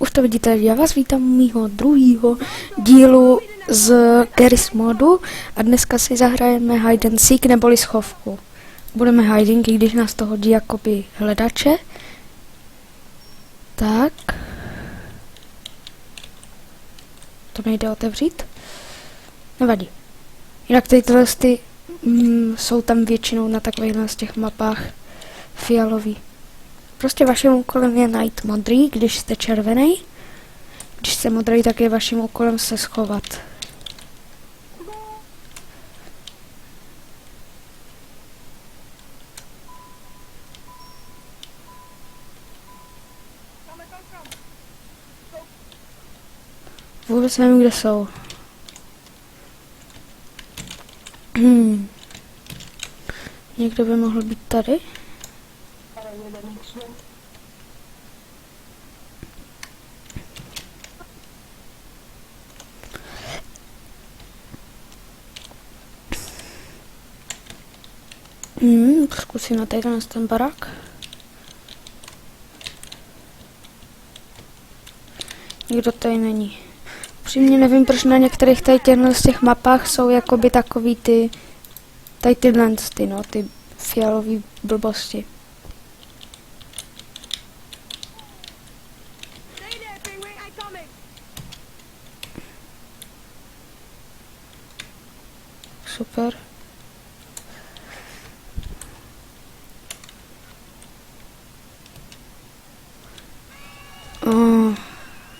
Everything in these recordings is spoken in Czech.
Už to vidíte, já vás vítám u mýho druhého dílu z Garry's modu a dneska si zahrajeme hide and seek neboli schovku. Budeme hiding, i když nás to hodí jakoby hledače. Tak. To nejde otevřít? Nevadí. Jinak tyhle jsou tam většinou na takových z těch mapách fialový. Prostě vaším úkolem je najít modrý, když jste červený. Když jste modrý, tak je vaším úkolem se schovat. Vůbec nevím, kde jsou. Někdo by mohl být tady? Zkusím na ten barák. Nikdo tady není. Upřímně nevím, proč na některých tady z těch mapách jsou jakoby takový ty ty fialový blbosti. Super.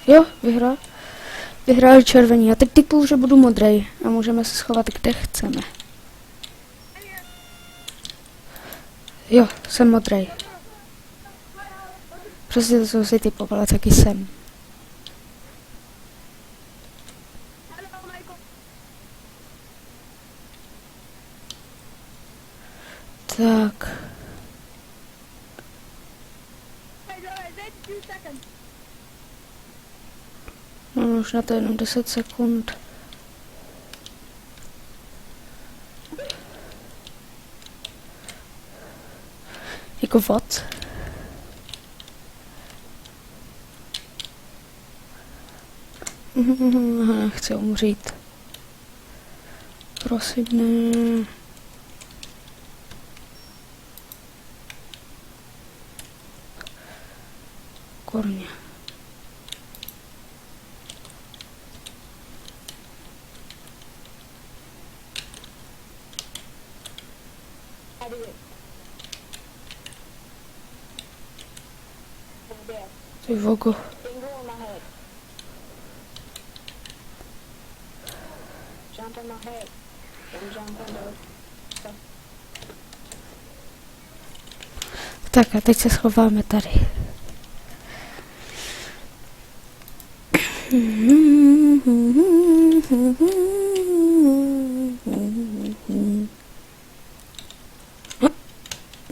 Jo, vyhrál červený. A teď typu, že budu modrej a můžeme se schovat, kde chceme. Jo, jsem modrej. Přesně to jsem si typovala, taky jsem. Tak. No, už na to jenom 10 sekund. Jako what? Chci umřít. Prosím, ne. Korně. Ty vogo. Tak a teď se schováme tady.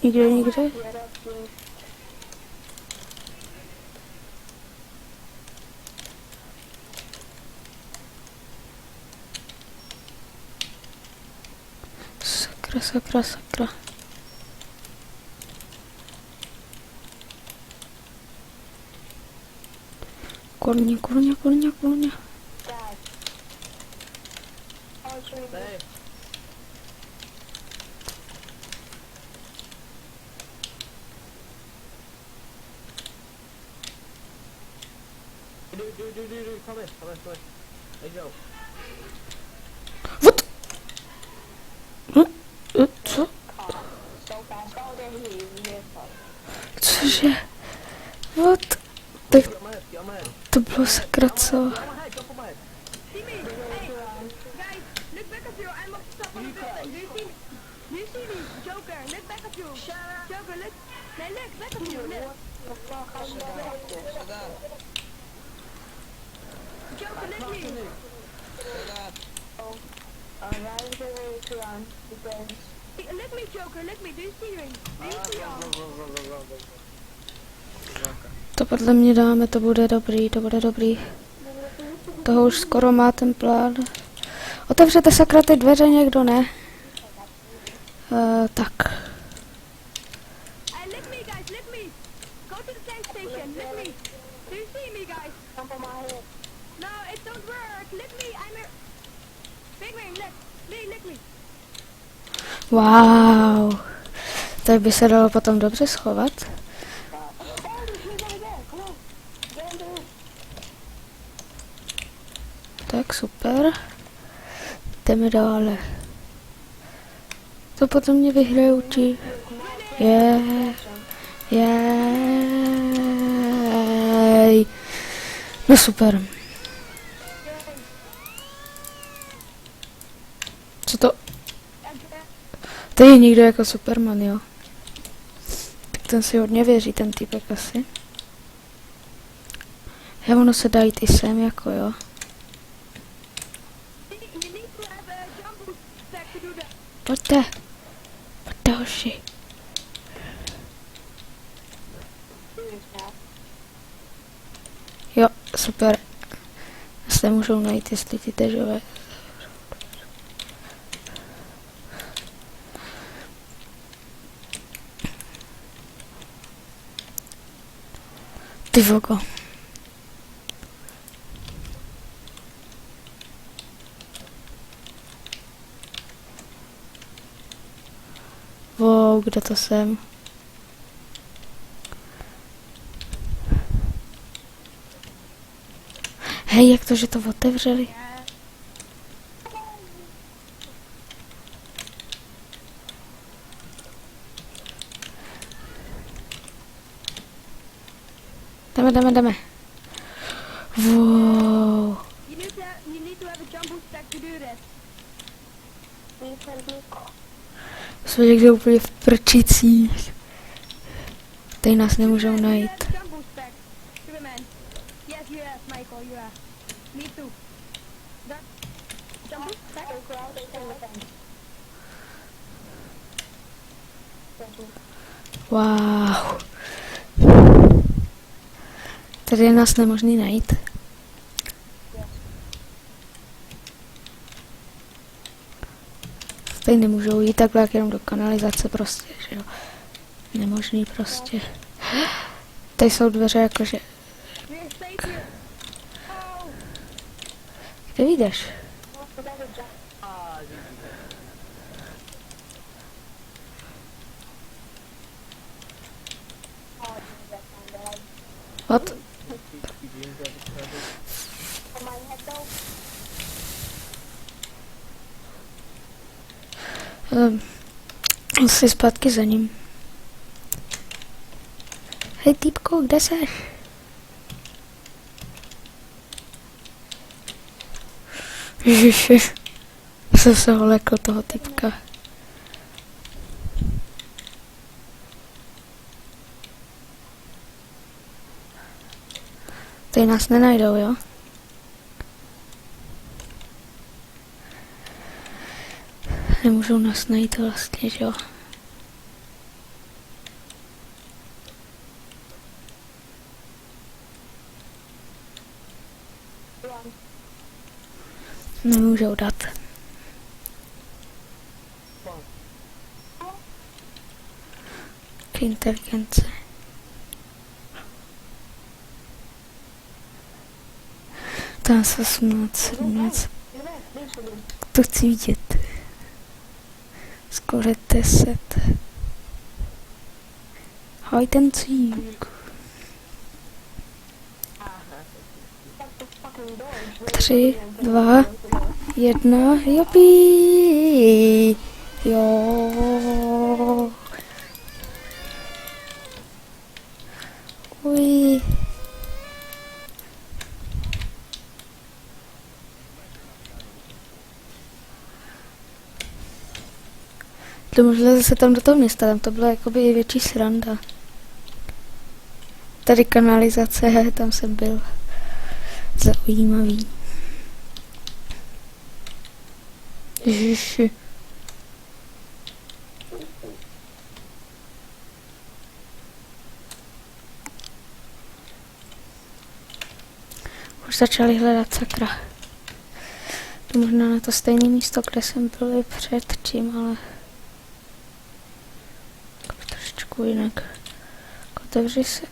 Nikde. Sakra. Korně. Dude, come in. Let's go. What? Co? Cože? What? Tak to bylo sakra, co? To podle mě dáme, to bude dobrý. Toho už skoro má ten plán. Otevřete sakra ty dveře, někdo ne? Tak. see me, guys. No, it don't work. Lick me. I'm a big wing. Lick me. Wow. Tak by se dalo potom dobře schovat. Tak super. Jdeme dále. To potom mě vyhrajou ti. Jej. No super. Co to? To je někdo jako Superman, jo? Tak ten si hodně věří, ten týpek asi. Já ono se dá jít i sem, jako jo. You need to have a jump boost stack to do that. Pojďte hoši. Jo, super. Se můžou najít, jestli ty težové. Ty vogo. Wow, kde to jsem? Hej, jak to, že to otevřeli? Jdeme. Wow. You need to have a jump boost stack to do that. Jsme někde úplně v prčicích. Tady nás nemůžou najít. Jump boost stack. Superman. Yes, you have, Michael. You have. Me too. That jump boost stack. Wow. Tady je nás nemožný najít. Tady nemůžou jít takhle jak jenom do kanalizace prostě, že jo. Nemožný prostě. Tady jsou dveře jakože. We're safe here. Oh. Kde vyjdeš? What? Jsi zpátky za ním. Hej týpko, kde seš? Ježiši, jsem se ho lekl toho týpka. Tady nás nenajdou, jo? Nemůžou nás najít vlastně, že jo? Nemůžou dát. K inteligence. Tam se 18, 17. To chci vidět. Skoro 10. Hoj ten cík. 3, 2, 1, jopí. Jo. Uj. To možná zase tam do toho města, tam to byla jakoby i větší sranda. Tady kanalizace, tam jsem byl. Zaujímavý. Ježiši. Už začali hledat, sakra. To možná na to stejné místo, kde jsem byl i předtím, ale trošičku jinak. Otevři se.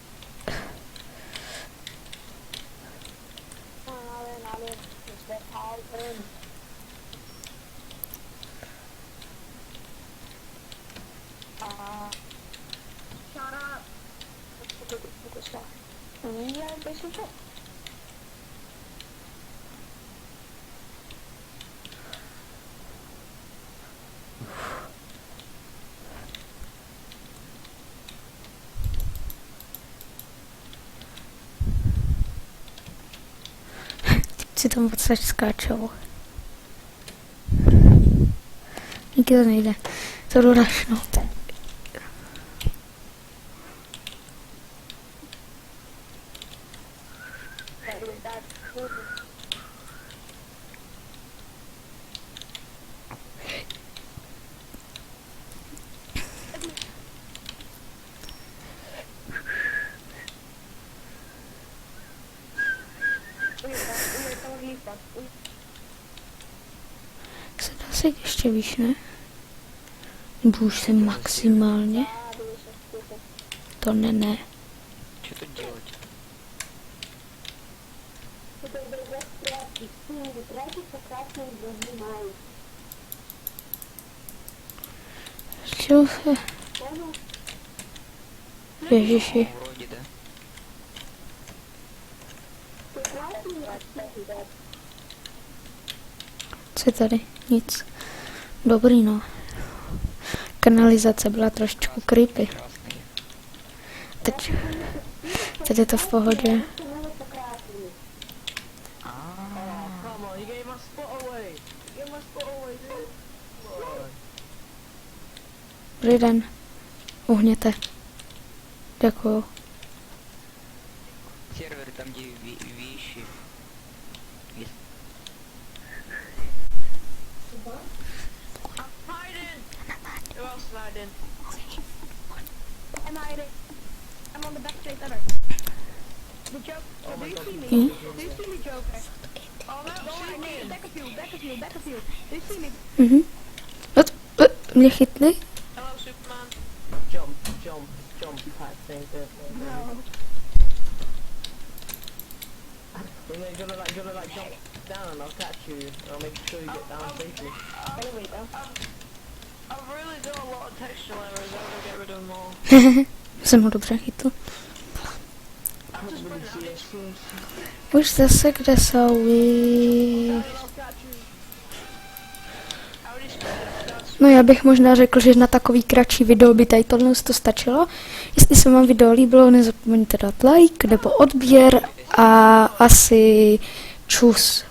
Shut up. Já bych to. Si tam odsaď skáčou. Nikdy to nejde. To jdu rašnout. Se dá se jít ještě výš, ne? Nebo už jsem maximálně? To ne. Что тут делать? Čeho se... Ježiši. Вроде да. Co je tady? Nic. Dobrý, no. Kanalizace byla trošičku creepy. Красные. Teď je to v pohodě. Come on, you gave my spot away. You gave my spot away, dude. Come on. Dobrý den. Uhněte. Děkuju. Сервер там, где вещи. Есть. I'm hiding. Who else is hiding? I'm hiding. I'm on the back straight ever. The joke. Oh Do my you God. see me? Hmm? Do you see me, Joker? Oh no, Don't worry, shoot Nate. me. Back of you. Back of you. Back of you. Do you see me? Mhm. Mě chytli? Hello, Superman. Jump, jump, jump type thing. No. You're gonna like jump down and I'll catch you and I'll make sure you get down safely. Anyway, though. I've really done a lot of textual errors. I'm gonna get rid of them all. Jsem ho dobře chytl. I couldn't really see it. Už zase kde jsou vy? I'll catch you. How do you spell it? No já bych možná řekl, že na takový kratší video by tady tohle to stačilo. Jestli se vám video líbilo, nezapomeňte dát like nebo odběr a asi čus.